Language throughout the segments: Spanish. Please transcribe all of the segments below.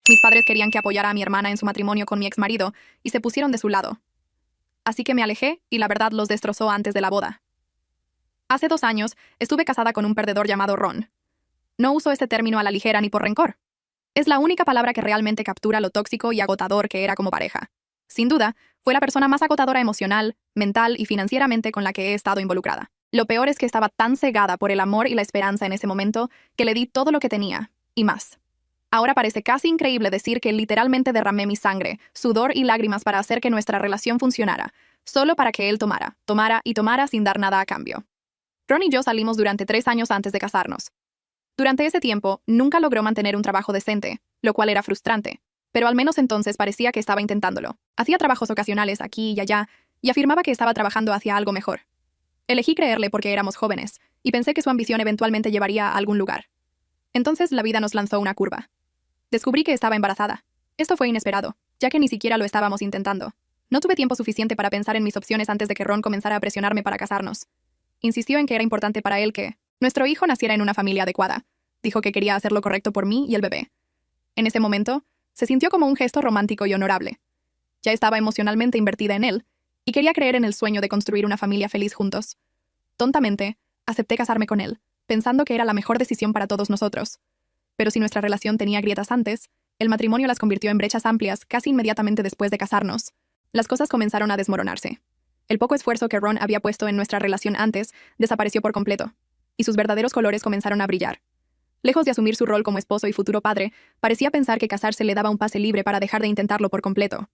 Mis padres querían que apoyara a mi hermana en su matrimonio con mi exmarido y se pusieron de su lado. Así que me alejé y la verdad los destrozó antes de la boda. Hace 2 años estuve casada con un perdedor llamado Ron. No uso este término a la ligera ni por rencor. Es la única palabra que realmente captura lo tóxico y agotador que era como pareja. Sin duda, fue la persona más agotadora emocional, mental y financieramente con la que he estado involucrada. Lo peor es que estaba tan cegada por el amor y la esperanza en ese momento que le di todo lo que tenía, y más. Ahora parece casi increíble decir que literalmente derramé mi sangre, sudor y lágrimas para hacer que nuestra relación funcionara, solo para que él tomara y tomara sin dar nada a cambio. Ron y yo salimos durante 3 años antes de casarnos. Durante ese tiempo, nunca logró mantener un trabajo decente, lo cual era frustrante, pero al menos entonces parecía que estaba intentándolo. Hacía trabajos ocasionales aquí y allá, y afirmaba que estaba trabajando hacia algo mejor. Elegí creerle porque éramos jóvenes, y pensé que su ambición eventualmente llevaría a algún lugar. Entonces la vida nos lanzó una curva. Descubrí que estaba embarazada. Esto fue inesperado, ya que ni siquiera lo estábamos intentando. No tuve tiempo suficiente para pensar en mis opciones antes de que Ron comenzara a presionarme para casarnos. Insistió en que era importante para él que nuestro hijo naciera en una familia adecuada. Dijo que quería hacer lo correcto por mí y el bebé. En ese momento, se sintió como un gesto romántico y honorable. Ya estaba emocionalmente invertida en él, y quería creer en el sueño de construir una familia feliz juntos. Tontamente, acepté casarme con él, pensando que era la mejor decisión para todos nosotros. Pero si nuestra relación tenía grietas antes, el matrimonio las convirtió en brechas amplias casi inmediatamente después de casarnos. Las cosas comenzaron a desmoronarse. El poco esfuerzo que Ron había puesto en nuestra relación antes desapareció por completo, y sus verdaderos colores comenzaron a brillar. Lejos de asumir su rol como esposo y futuro padre, parecía pensar que casarse le daba un pase libre para dejar de intentarlo por completo.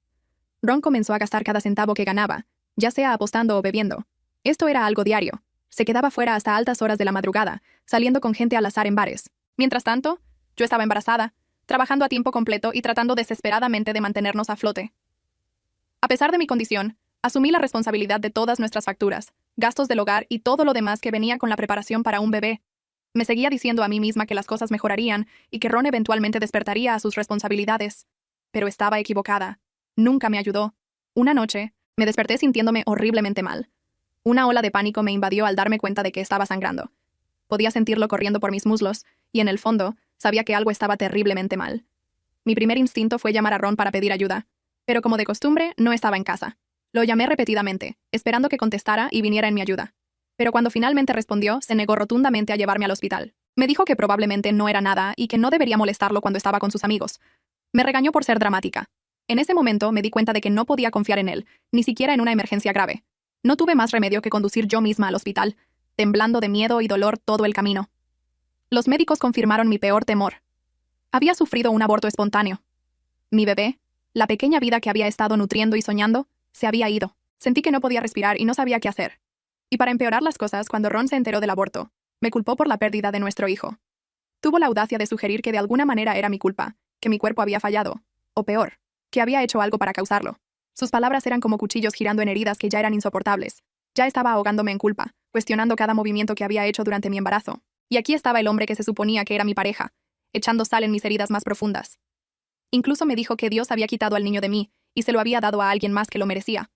Ron comenzó a gastar cada centavo que ganaba, ya sea apostando o bebiendo. Esto era algo diario. Se quedaba fuera hasta altas horas de la madrugada, saliendo con gente al azar en bares. Mientras tanto, yo estaba embarazada, trabajando a tiempo completo y tratando desesperadamente de mantenernos a flote. A pesar de mi condición, asumí la responsabilidad de todas nuestras facturas, gastos del hogar y todo lo demás que venía con la preparación para un bebé. Me seguía diciendo a mí misma que las cosas mejorarían y que Ron eventualmente despertaría a sus responsabilidades. Pero estaba equivocada. Nunca me ayudó. Una noche, me desperté sintiéndome horriblemente mal. Una ola de pánico me invadió al darme cuenta de que estaba sangrando. Podía sentirlo corriendo por mis muslos, y en el fondo, sabía que algo estaba terriblemente mal. Mi primer instinto fue llamar a Ron para pedir ayuda, pero como de costumbre, no estaba en casa. Lo llamé repetidamente, esperando que contestara y viniera en mi ayuda. Pero cuando finalmente respondió, se negó rotundamente a llevarme al hospital. Me dijo que probablemente no era nada y que no debería molestarlo cuando estaba con sus amigos. Me regañó por ser dramática. En ese momento me di cuenta de que no podía confiar en él, ni siquiera en una emergencia grave. No tuve más remedio que conducir yo misma al hospital, temblando de miedo y dolor todo el camino. Los médicos confirmaron mi peor temor. Había sufrido un aborto espontáneo. Mi bebé, la pequeña vida que había estado nutriendo y soñando, se había ido. Sentí que no podía respirar y no sabía qué hacer. Y para empeorar las cosas, cuando Ron se enteró del aborto, me culpó por la pérdida de nuestro hijo. Tuvo la audacia de sugerir que de alguna manera era mi culpa, que mi cuerpo había fallado, o peor, que había hecho algo para causarlo. Sus palabras eran como cuchillos girando en heridas que ya eran insoportables. Ya estaba ahogándome en culpa, cuestionando cada movimiento que había hecho durante mi embarazo. Y aquí estaba el hombre que se suponía que era mi pareja, echando sal en mis heridas más profundas. Incluso me dijo que Dios había quitado al niño de mí y se lo había dado a alguien más que lo merecía.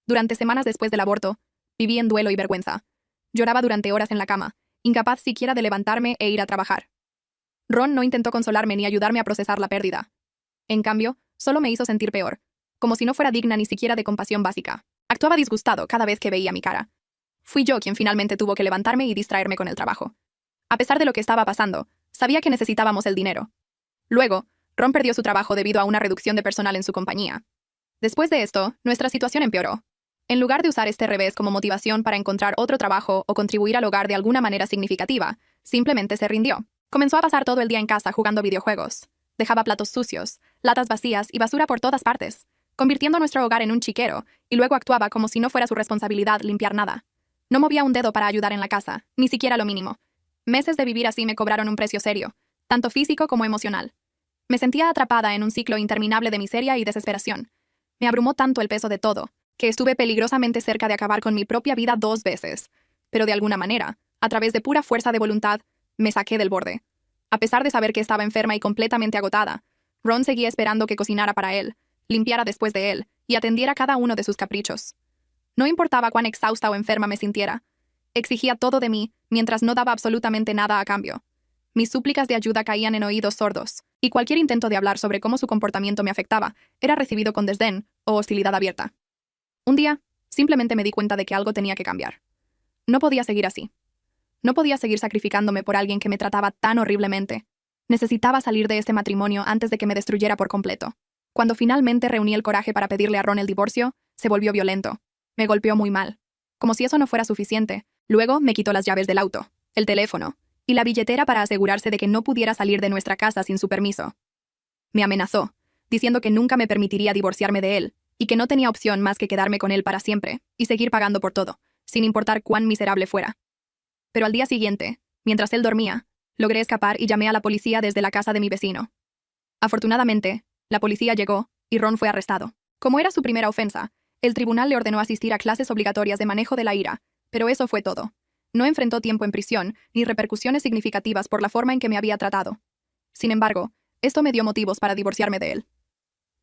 Durante semanas después del aborto, viví en duelo y vergüenza. Lloraba durante horas en la cama, incapaz siquiera de levantarme e ir a trabajar. Ron no intentó consolarme ni ayudarme a procesar la pérdida. En cambio, solo me hizo sentir peor, como si no fuera digna ni siquiera de compasión básica. Actuaba disgustado cada vez que veía mi cara. Fui yo quien finalmente tuvo que levantarme y distraerme con el trabajo. A pesar de lo que estaba pasando, sabía que necesitábamos el dinero. Luego, Ron perdió su trabajo debido a una reducción de personal en su compañía. Después de esto, nuestra situación empeoró. En lugar de usar este revés como motivación para encontrar otro trabajo o contribuir al hogar de alguna manera significativa, simplemente se rindió. Comenzó a pasar todo el día en casa jugando videojuegos. Dejaba platos sucios, latas vacías y basura por todas partes, convirtiendo nuestro hogar en un chiquero, y luego actuaba como si no fuera su responsabilidad limpiar nada. No movía un dedo para ayudar en la casa, ni siquiera lo mínimo. Meses de vivir así me cobraron un precio serio, tanto físico como emocional. Me sentía atrapada en un ciclo interminable de miseria y desesperación. Me abrumó tanto el peso de todo, que estuve peligrosamente cerca de acabar con mi propia vida 2 veces. Pero de alguna manera, a través de pura fuerza de voluntad, me saqué del borde. A pesar de saber que estaba enferma y completamente agotada, Ron seguía esperando que cocinara para él, limpiara después de él y atendiera cada uno de sus caprichos. No importaba cuán exhausta o enferma me sintiera. Exigía todo de mí, mientras no daba absolutamente nada a cambio. Mis súplicas de ayuda caían en oídos sordos, y cualquier intento de hablar sobre cómo su comportamiento me afectaba era recibido con desdén o hostilidad abierta. Un día, simplemente me di cuenta de que algo tenía que cambiar. No podía seguir así. No podía seguir sacrificándome por alguien que me trataba tan horriblemente. Necesitaba salir de este matrimonio antes de que me destruyera por completo. Cuando finalmente reuní el coraje para pedirle a Ron el divorcio, se volvió violento. Me golpeó muy mal. Como si eso no fuera suficiente, luego me quitó las llaves del auto, el teléfono y la billetera para asegurarse de que no pudiera salir de nuestra casa sin su permiso. Me amenazó, diciendo que nunca me permitiría divorciarme de él y que no tenía opción más que quedarme con él para siempre y seguir pagando por todo, sin importar cuán miserable fuera. Pero al día siguiente, mientras él dormía, logré escapar y llamé a la policía desde la casa de mi vecino. Afortunadamente, la policía llegó y Ron fue arrestado. Como era su primera ofensa, el tribunal le ordenó asistir a clases obligatorias de manejo de la ira, pero eso fue todo. No enfrentó tiempo en prisión ni repercusiones significativas por la forma en que me había tratado. Sin embargo, esto me dio motivos para divorciarme de él.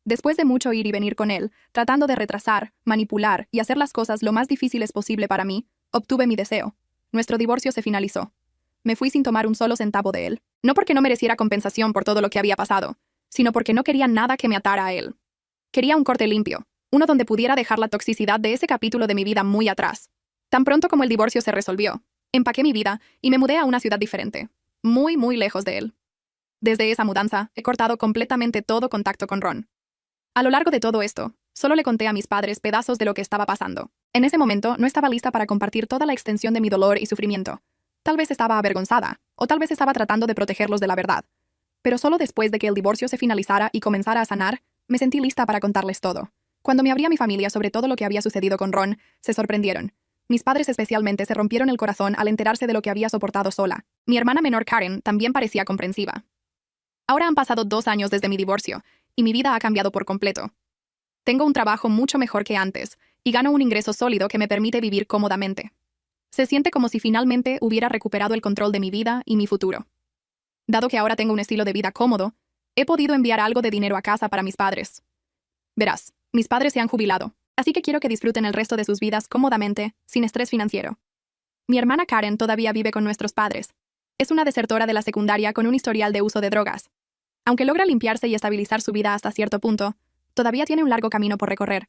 Después de mucho ir y venir con él, tratando de retrasar, manipular y hacer las cosas lo más difíciles posible para mí, obtuve mi deseo. Nuestro divorcio se finalizó. Me fui sin tomar un solo centavo de él. No porque no mereciera compensación por todo lo que había pasado, sino porque no quería nada que me atara a él. Quería un corte limpio, uno donde pudiera dejar la toxicidad de ese capítulo de mi vida muy atrás. Tan pronto como el divorcio se resolvió, empaqué mi vida y me mudé a una ciudad diferente, muy, muy lejos de él. Desde esa mudanza, he cortado completamente todo contacto con Ron. A lo largo de todo esto, solo le conté a mis padres pedazos de lo que estaba pasando. En ese momento, no estaba lista para compartir toda la extensión de mi dolor y sufrimiento. Tal vez estaba avergonzada, o tal vez estaba tratando de protegerlos de la verdad. Pero solo después de que el divorcio se finalizara y comenzara a sanar, me sentí lista para contarles todo. Cuando me abrí a mi familia sobre todo lo que había sucedido con Ron, se sorprendieron. Mis padres especialmente se rompieron el corazón al enterarse de lo que había soportado sola. Mi hermana menor Karen también parecía comprensiva. Ahora han pasado 2 años desde mi divorcio, y mi vida ha cambiado por completo. Tengo un trabajo mucho mejor que antes, y gano un ingreso sólido que me permite vivir cómodamente. Se siente como si finalmente hubiera recuperado el control de mi vida y mi futuro. Dado que ahora tengo un estilo de vida cómodo, he podido enviar algo de dinero a casa para mis padres. Verás, mis padres se han jubilado, así que quiero que disfruten el resto de sus vidas cómodamente, sin estrés financiero. Mi hermana Karen todavía vive con nuestros padres. Es una desertora de la secundaria con un historial de uso de drogas. Aunque logra limpiarse y estabilizar su vida hasta cierto punto, todavía tiene un largo camino por recorrer.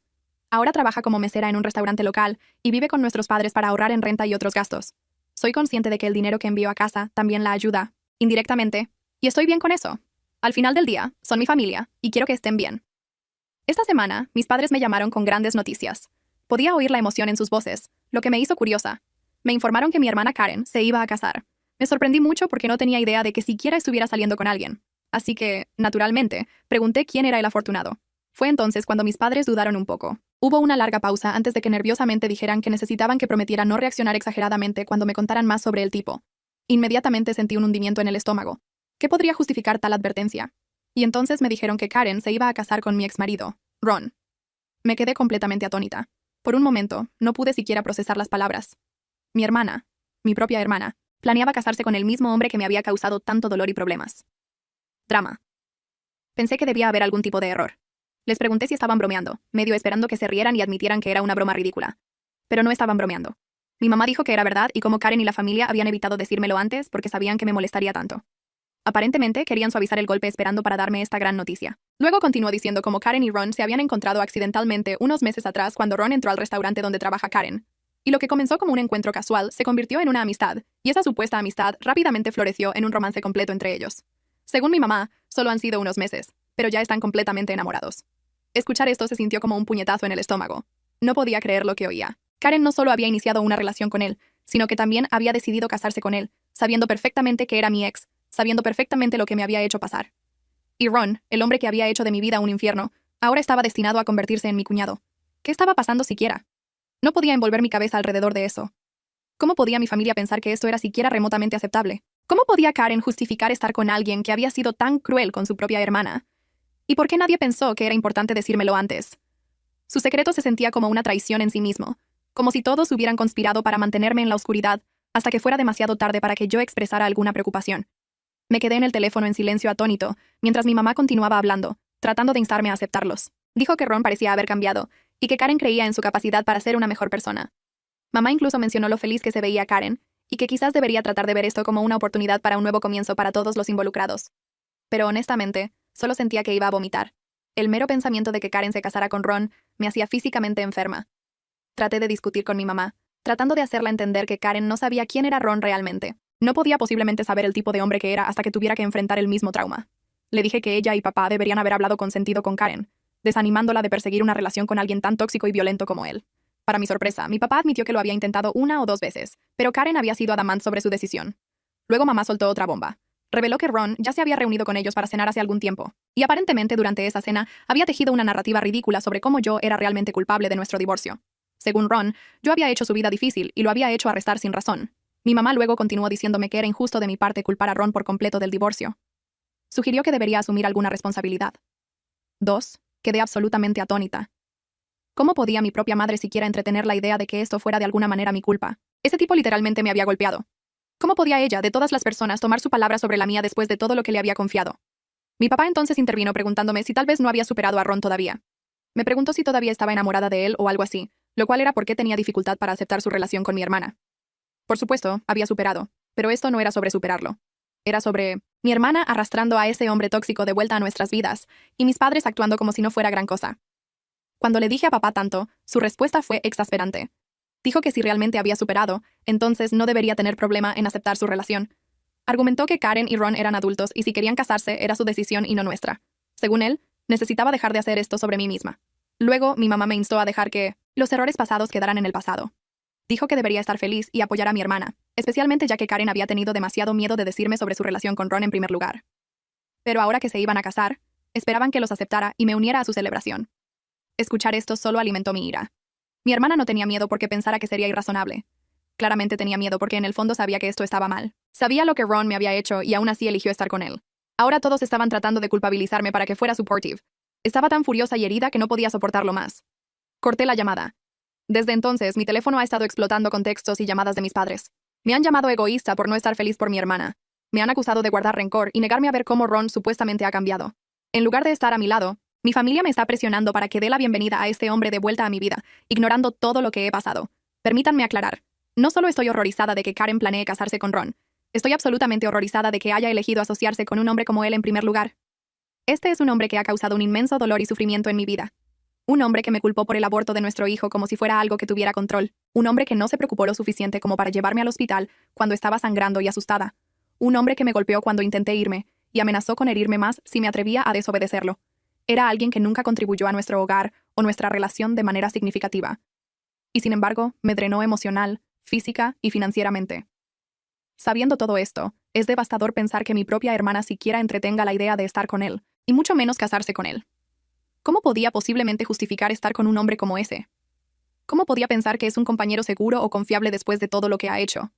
Ahora trabaja como mesera en un restaurante local y vive con nuestros padres para ahorrar en renta y otros gastos. Soy consciente de que el dinero que envío a casa también la ayuda, indirectamente, y estoy bien con eso. Al final del día, son mi familia, y quiero que estén bien. Esta semana, mis padres me llamaron con grandes noticias. Podía oír la emoción en sus voces, lo que me hizo curiosa. Me informaron que mi hermana Karen se iba a casar. Me sorprendí mucho porque no tenía idea de que siquiera estuviera saliendo con alguien. Así que, naturalmente, pregunté quién era el afortunado. Fue entonces cuando mis padres dudaron un poco. Hubo una larga pausa antes de que nerviosamente dijeran que necesitaban que prometiera no reaccionar exageradamente cuando me contaran más sobre el tipo. Inmediatamente sentí un hundimiento en el estómago. ¿Qué podría justificar tal advertencia? Y entonces me dijeron que Karen se iba a casar con mi exmarido, Ron. Me quedé completamente atónita. Por un momento, no pude siquiera procesar las palabras. Mi hermana, mi propia hermana, planeaba casarse con el mismo hombre que me había causado tanto dolor y problemas. Drama. Pensé que debía haber algún tipo de error. Les pregunté si estaban bromeando, medio esperando que se rieran y admitieran que era una broma ridícula. Pero no estaban bromeando. Mi mamá dijo que era verdad y como Karen y la familia habían evitado decírmelo antes porque sabían que me molestaría tanto. Aparentemente, querían suavizar el golpe esperando para darme esta gran noticia. Luego continuó diciendo cómo Karen y Ron se habían encontrado accidentalmente unos meses atrás cuando Ron entró al restaurante donde trabaja Karen. Y lo que comenzó como un encuentro casual se convirtió en una amistad, y esa supuesta amistad rápidamente floreció en un romance completo entre ellos. Según mi mamá, solo han sido unos meses, pero ya están completamente enamorados. Escuchar esto se sintió como un puñetazo en el estómago. No podía creer lo que oía. Karen no solo había iniciado una relación con él, sino que también había decidido casarse con él, sabiendo perfectamente que era mi ex, sabiendo perfectamente lo que me había hecho pasar. Y Ron, el hombre que había hecho de mi vida un infierno, ahora estaba destinado a convertirse en mi cuñado. ¿Qué estaba pasando siquiera? No podía envolver mi cabeza alrededor de eso. ¿Cómo podía mi familia pensar que esto era siquiera remotamente aceptable? ¿Cómo podía Karen justificar estar con alguien que había sido tan cruel con su propia hermana? ¿Y por qué nadie pensó que era importante decírmelo antes? Su secreto se sentía como una traición en sí mismo, como si todos hubieran conspirado para mantenerme en la oscuridad hasta que fuera demasiado tarde para que yo expresara alguna preocupación. Me quedé en el teléfono en silencio atónito, mientras mi mamá continuaba hablando, tratando de instarme a aceptarlos. Dijo que Ron parecía haber cambiado, y que Karen creía en su capacidad para ser una mejor persona. Mamá incluso mencionó lo feliz que se veía Karen, y que quizás debería tratar de ver esto como una oportunidad para un nuevo comienzo para todos los involucrados. pero honestamente, solo sentía que iba a vomitar. El mero pensamiento de que Karen se casara con Ron me hacía físicamente enferma. Traté de discutir con mi mamá, tratando de hacerla entender que Karen no sabía quién era Ron realmente. No podía posiblemente saber el tipo de hombre que era hasta que tuviera que enfrentar el mismo trauma. Le dije que ella y papá deberían haber hablado con sentido con Karen, desanimándola de perseguir una relación con alguien tan tóxico y violento como él. Para mi sorpresa, mi papá admitió que lo había intentado 1 o 2 veces, pero Karen había sido adamante sobre su decisión. Luego mamá soltó otra bomba. Reveló que Ron ya se había reunido con ellos para cenar hace algún tiempo, y aparentemente durante esa cena había tejido una narrativa ridícula sobre cómo yo era realmente culpable de nuestro divorcio. Según Ron, yo había hecho su vida difícil y lo había hecho arrestar sin razón. Mi mamá luego continuó diciéndome que era injusto de mi parte culpar a Ron por completo del divorcio. Sugirió que debería asumir alguna responsabilidad. 2. Quedé absolutamente atónita. ¿Cómo podía mi propia madre siquiera entretener la idea de que esto fuera de alguna manera mi culpa? Ese tipo literalmente me había golpeado. ¿Cómo podía ella, de todas las personas, tomar su palabra sobre la mía después de todo lo que le había confiado? Mi papá entonces intervino preguntándome si tal vez no había superado a Ron todavía. Me preguntó si todavía estaba enamorada de él o algo así, lo cual era porque tenía dificultad para aceptar su relación con mi hermana. Por supuesto, había superado, pero esto no era sobre superarlo. Era sobre mi hermana arrastrando a ese hombre tóxico de vuelta a nuestras vidas, y mis padres actuando como si no fuera gran cosa. Cuando le dije a papá tanto, su respuesta fue exasperante. Dijo que si realmente había superado, entonces no debería tener problema en aceptar su relación. Argumentó que Karen y Ron eran adultos y si querían casarse era su decisión y no nuestra. Según él, necesitaba dejar de hacer esto sobre mí misma. Luego, mi mamá me instó a dejar que los errores pasados quedaran en el pasado. Dijo que debería estar feliz y apoyar a mi hermana, especialmente ya que Karen había tenido demasiado miedo de decirme sobre su relación con Ron en primer lugar. Pero ahora que se iban a casar, esperaban que los aceptara y me uniera a su celebración. Escuchar esto solo alimentó mi ira. Mi hermana no tenía miedo porque pensara que sería irrazonable. Claramente tenía miedo porque en el fondo sabía que esto estaba mal. Sabía lo que Ron me había hecho y aún así eligió estar con él. Ahora todos estaban tratando de culpabilizarme para que fuera supportive. Estaba tan furiosa y herida que no podía soportarlo más. Corté la llamada. Desde entonces, mi teléfono ha estado explotando con textos y llamadas de mis padres. Me han llamado egoísta por no estar feliz por mi hermana. Me han acusado de guardar rencor y negarme a ver cómo Ron supuestamente ha cambiado. En lugar de estar a mi lado, mi familia me está presionando para que dé la bienvenida a este hombre de vuelta a mi vida, ignorando todo lo que he pasado. Permítanme aclarar. No solo estoy horrorizada de que Karen planee casarse con Ron. Estoy absolutamente horrorizada de que haya elegido asociarse con un hombre como él en primer lugar. Este es un hombre que ha causado un inmenso dolor y sufrimiento en mi vida. Un hombre que me culpó por el aborto de nuestro hijo como si fuera algo que tuviera control. Un hombre que no se preocupó lo suficiente como para llevarme al hospital cuando estaba sangrando y asustada. Un hombre que me golpeó cuando intenté irme y amenazó con herirme más si me atrevía a desobedecerlo. Era alguien que nunca contribuyó a nuestro hogar o nuestra relación de manera significativa. Y sin embargo, me drenó emocional, física y financieramente. Sabiendo todo esto, es devastador pensar que mi propia hermana siquiera entretenga la idea de estar con él, y mucho menos casarse con él. ¿Cómo podía posiblemente justificar estar con un hombre como ese? ¿Cómo podía pensar que es un compañero seguro o confiable después de todo lo que ha hecho?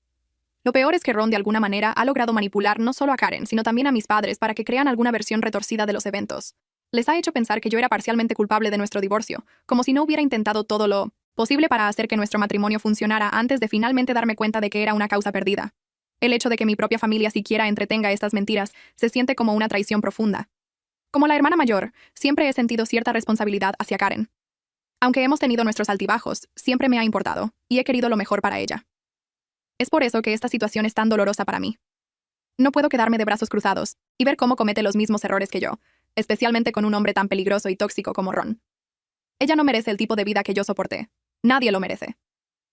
Lo peor es que Ron de alguna manera ha logrado manipular no solo a Karen, sino también a mis padres para que crean alguna versión retorcida de los eventos. Les ha hecho pensar que yo era parcialmente culpable de nuestro divorcio, como si no hubiera intentado todo lo posible para hacer que nuestro matrimonio funcionara antes de finalmente darme cuenta de que era una causa perdida. El hecho de que mi propia familia siquiera entretenga estas mentiras se siente como una traición profunda. Como la hermana mayor, siempre he sentido cierta responsabilidad hacia Karen. Aunque hemos tenido nuestros altibajos, siempre me ha importado, y he querido lo mejor para ella. Es por eso que esta situación es tan dolorosa para mí. No puedo quedarme de brazos cruzados y ver cómo comete los mismos errores que yo, especialmente con un hombre tan peligroso y tóxico como Ron. Ella no merece el tipo de vida que yo soporté. Nadie lo merece.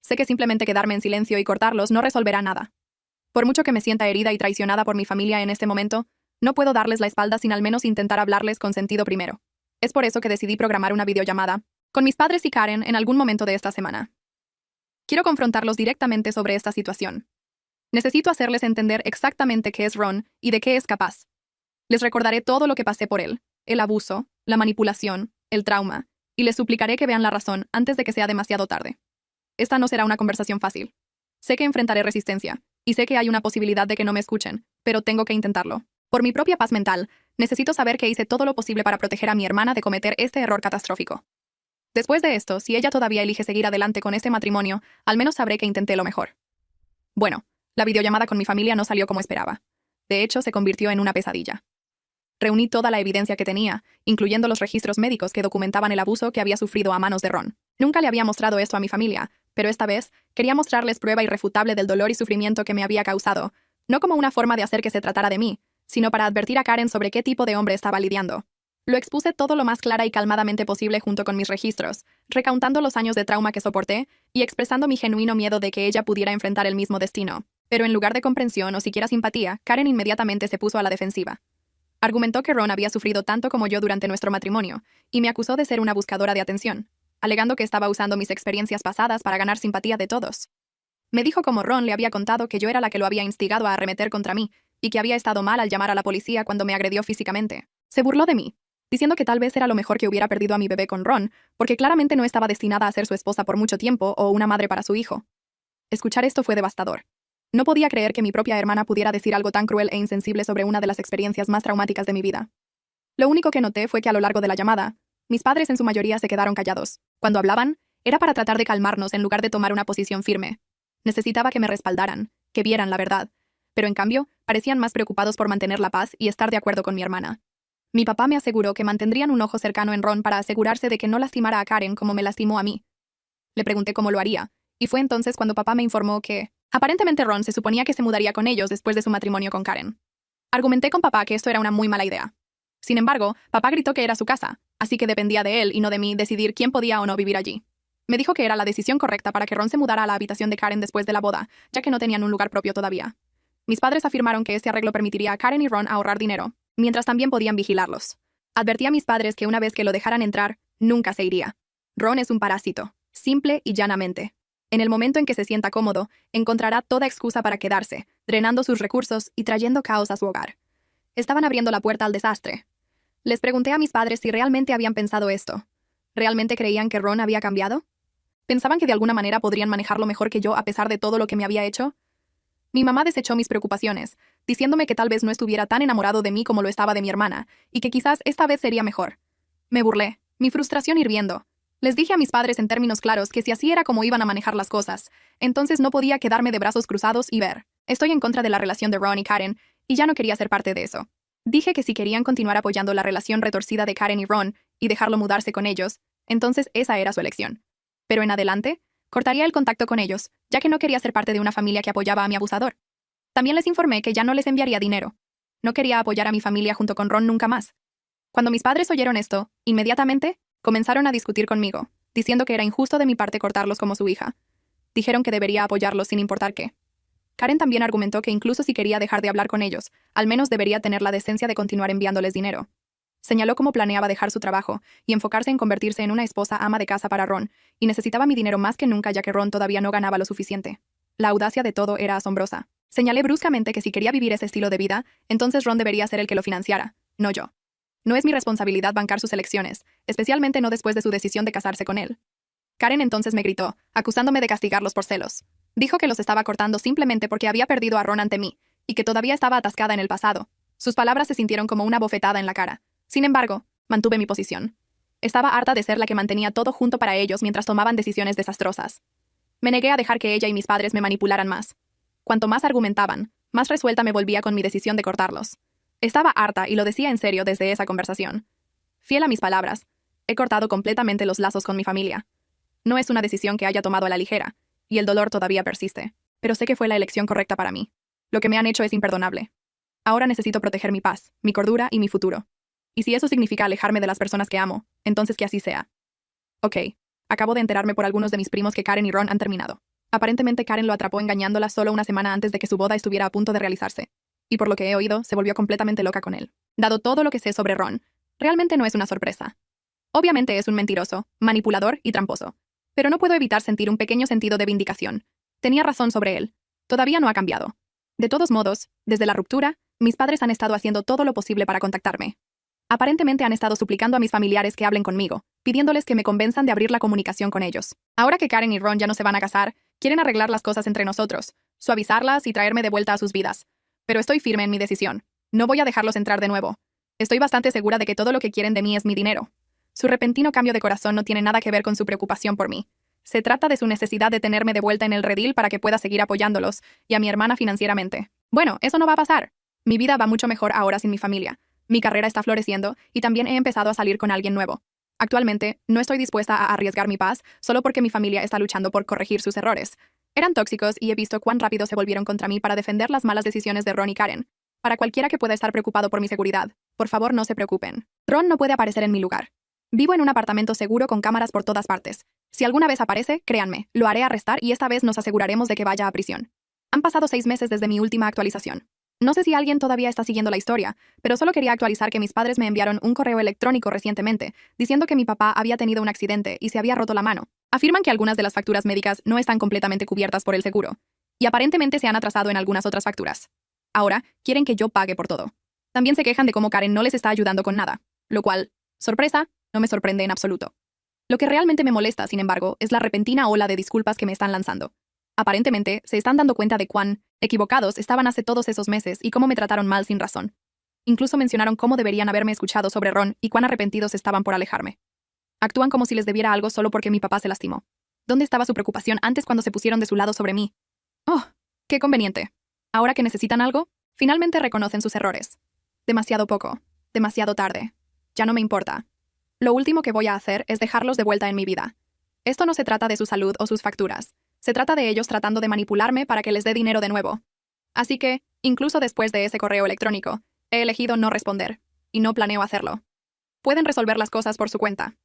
Sé que simplemente quedarme en silencio y cortarlos no resolverá nada. Por mucho que me sienta herida y traicionada por mi familia en este momento, no puedo darles la espalda sin al menos intentar hablarles con sentido primero. Es por eso que decidí programar una videollamada con mis padres y Karen en algún momento de esta semana. Quiero confrontarlos directamente sobre esta situación. Necesito hacerles entender exactamente qué es Ron y de qué es capaz. Les recordaré todo lo que pasé por él, el abuso, la manipulación, el trauma, y les suplicaré que vean la razón antes de que sea demasiado tarde. Esta no será una conversación fácil. Sé que enfrentaré resistencia, y sé que hay una posibilidad de que no me escuchen, pero tengo que intentarlo. Por mi propia paz mental, necesito saber que hice todo lo posible para proteger a mi hermana de cometer este error catastrófico. Después de esto, si ella todavía elige seguir adelante con este matrimonio, al menos sabré que intenté lo mejor. Bueno, la videollamada con mi familia no salió como esperaba. De hecho, se convirtió en una pesadilla. Reuní toda la evidencia que tenía, incluyendo los registros médicos que documentaban el abuso que había sufrido a manos de Ron. Nunca le había mostrado esto a mi familia, pero esta vez quería mostrarles prueba irrefutable del dolor y sufrimiento que me había causado, no como una forma de hacer que se tratara de mí, sino para advertir a Karen sobre qué tipo de hombre estaba lidiando. Lo expuse todo lo más clara y calmadamente posible junto con mis registros, recauntando los años de trauma que soporté y expresando mi genuino miedo de que ella pudiera enfrentar el mismo destino. Pero en lugar de comprensión o siquiera simpatía, Karen inmediatamente se puso a la defensiva. Argumentó que Ron había sufrido tanto como yo durante nuestro matrimonio, y me acusó de ser una buscadora de atención, alegando que estaba usando mis experiencias pasadas para ganar simpatía de todos. Me dijo cómo Ron le había contado que yo era la que lo había instigado a arremeter contra mí, y que había estado mal al llamar a la policía cuando me agredió físicamente. Se burló de mí, diciendo que tal vez era lo mejor que hubiera perdido a mi bebé con Ron, porque claramente no estaba destinada a ser su esposa por mucho tiempo o una madre para su hijo. Escuchar esto fue devastador. No podía creer que mi propia hermana pudiera decir algo tan cruel e insensible sobre una de las experiencias más traumáticas de mi vida. Lo único que noté fue que a lo largo de la llamada, mis padres en su mayoría se quedaron callados. Cuando hablaban, era para tratar de calmarnos en lugar de tomar una posición firme. Necesitaba que me respaldaran, que vieran la verdad, pero en cambio, parecían más preocupados por mantener la paz y estar de acuerdo con mi hermana. Mi papá me aseguró que mantendrían un ojo cercano en Ron para asegurarse de que no lastimara a Karen como me lastimó a mí. Le pregunté cómo lo haría, y fue entonces cuando papá me informó que, aparentemente Ron se suponía que se mudaría con ellos después de su matrimonio con Karen. Argumenté con papá que esto era una muy mala idea. Sin embargo, papá gritó que era su casa, así que dependía de él y no de mí decidir quién podía o no vivir allí. Me dijo que era la decisión correcta para que Ron se mudara a la habitación de Karen después de la boda, ya que no tenían un lugar propio todavía. Mis padres afirmaron que este arreglo permitiría a Karen y Ron ahorrar dinero, mientras también podían vigilarlos. Advertí a mis padres que una vez que lo dejaran entrar, nunca se iría. Ron es un parásito, simple y llanamente. En el momento en que se sienta cómodo, encontrará toda excusa para quedarse, drenando sus recursos y trayendo caos a su hogar. Estaban abriendo la puerta al desastre. Les pregunté a mis padres si realmente habían pensado esto. ¿Realmente creían que Ron había cambiado? ¿Pensaban que de alguna manera podrían manejarlo mejor que yo a pesar de todo lo que me había hecho? Mi mamá desechó mis preocupaciones, diciéndome que tal vez no estuviera tan enamorado de mí como lo estaba de mi hermana, y que quizás esta vez sería mejor. Me burlé, mi frustración hirviendo. Les dije a mis padres en términos claros que si así era como iban a manejar las cosas, entonces no podía quedarme de brazos cruzados y ver. Estoy en contra de la relación de Ron y Karen, y ya no quería ser parte de eso. Dije que si querían continuar apoyando la relación retorcida de Karen y Ron y dejarlo mudarse con ellos, entonces esa era su elección. Pero en adelante, cortaría el contacto con ellos, ya que no quería ser parte de una familia que apoyaba a mi abusador. También les informé que ya no les enviaría dinero. No quería apoyar a mi familia junto con Ron nunca más. Cuando mis padres oyeron esto, inmediatamente, comenzaron a discutir conmigo, diciendo que era injusto de mi parte cortarlos como su hija. Dijeron que debería apoyarlos sin importar qué. Karen también argumentó que incluso si quería dejar de hablar con ellos, al menos debería tener la decencia de continuar enviándoles dinero. Señaló cómo planeaba dejar su trabajo y enfocarse en convertirse en una esposa ama de casa para Ron, y necesitaba mi dinero más que nunca ya que Ron todavía no ganaba lo suficiente. La audacia de todo era asombrosa. Señalé bruscamente que si quería vivir ese estilo de vida, entonces Ron debería ser el que lo financiara, no yo. No es mi responsabilidad bancar sus elecciones, especialmente no después de su decisión de casarse con él. Karen entonces me gritó, acusándome de castigarlos por celos. Dijo que los estaba cortando simplemente porque había perdido a Ron ante mí, y que todavía estaba atascada en el pasado. Sus palabras se sintieron como una bofetada en la cara. Sin embargo, mantuve mi posición. Estaba harta de ser la que mantenía todo junto para ellos mientras tomaban decisiones desastrosas. Me negué a dejar que ella y mis padres me manipularan más. Cuanto más argumentaban, más resuelta me volvía con mi decisión de cortarlos. Estaba harta y lo decía en serio desde esa conversación. Fiel a mis palabras, he cortado completamente los lazos con mi familia. No es una decisión que haya tomado a la ligera, y el dolor todavía persiste, pero sé que fue la elección correcta para mí. Lo que me han hecho es imperdonable. Ahora necesito proteger mi paz, mi cordura y mi futuro. Y si eso significa alejarme de las personas que amo, entonces que así sea. Ok, acabo de enterarme por algunos de mis primos que Karen y Ron han terminado. Aparentemente Karen lo atrapó engañándola solo una semana antes de que su boda estuviera a punto de realizarse. Y por lo que he oído, se volvió completamente loca con él. Dado todo lo que sé sobre Ron, realmente no es una sorpresa. Obviamente es un mentiroso, manipulador y tramposo. Pero no puedo evitar sentir un pequeño sentido de vindicación. Tenía razón sobre él. Todavía no ha cambiado. De todos modos, desde la ruptura, mis padres han estado haciendo todo lo posible para contactarme. Aparentemente han estado suplicando a mis familiares que hablen conmigo, pidiéndoles que me convenzan de abrir la comunicación con ellos. Ahora que Karen y Ron ya no se van a casar, quieren arreglar las cosas entre nosotros, suavizarlas y traerme de vuelta a sus vidas. Pero estoy firme en mi decisión. No voy a dejarlos entrar de nuevo. Estoy bastante segura de que todo lo que quieren de mí es mi dinero. Su repentino cambio de corazón no tiene nada que ver con su preocupación por mí. Se trata de su necesidad de tenerme de vuelta en el redil para que pueda seguir apoyándolos y a mi hermana financieramente. Bueno, eso no va a pasar. Mi vida va mucho mejor ahora sin mi familia. Mi carrera está floreciendo y también he empezado a salir con alguien nuevo. Actualmente, no estoy dispuesta a arriesgar mi paz solo porque mi familia está luchando por corregir sus errores. Eran tóxicos y he visto cuán rápido se volvieron contra mí para defender las malas decisiones de Ron y Karen. Para cualquiera que pueda estar preocupado por mi seguridad, por favor no se preocupen. Ron no puede aparecer en mi lugar. Vivo en un apartamento seguro con cámaras por todas partes. Si alguna vez aparece, créanme, lo haré arrestar y esta vez nos aseguraremos de que vaya a prisión. Han pasado 6 meses desde mi última actualización. No sé si alguien todavía está siguiendo la historia, pero solo quería actualizar que mis padres me enviaron un correo electrónico recientemente diciendo que mi papá había tenido un accidente y se había roto la mano. Afirman que algunas de las facturas médicas no están completamente cubiertas por el seguro, y aparentemente se han atrasado en algunas otras facturas. Ahora, quieren que yo pague por todo. También se quejan de cómo Karen no les está ayudando con nada, lo cual, sorpresa, no me sorprende en absoluto. Lo que realmente me molesta, sin embargo, es la repentina ola de disculpas que me están lanzando. Aparentemente, se están dando cuenta de cuán equivocados estaban hace todos esos meses y cómo me trataron mal sin razón. Incluso mencionaron cómo deberían haberme escuchado sobre Ron y cuán arrepentidos estaban por alejarme. Actúan como si les debiera algo solo porque mi papá se lastimó. ¿Dónde estaba su preocupación antes cuando se pusieron de su lado sobre mí? Oh, qué conveniente. Ahora que necesitan algo, finalmente reconocen sus errores. Demasiado poco. Demasiado tarde. Ya no me importa. Lo último que voy a hacer es dejarlos de vuelta en mi vida. Esto no se trata de su salud o sus facturas. Se trata de ellos tratando de manipularme para que les dé dinero de nuevo. Así que, incluso después de ese correo electrónico, he elegido no responder, y no planeo hacerlo. Pueden resolver las cosas por su cuenta.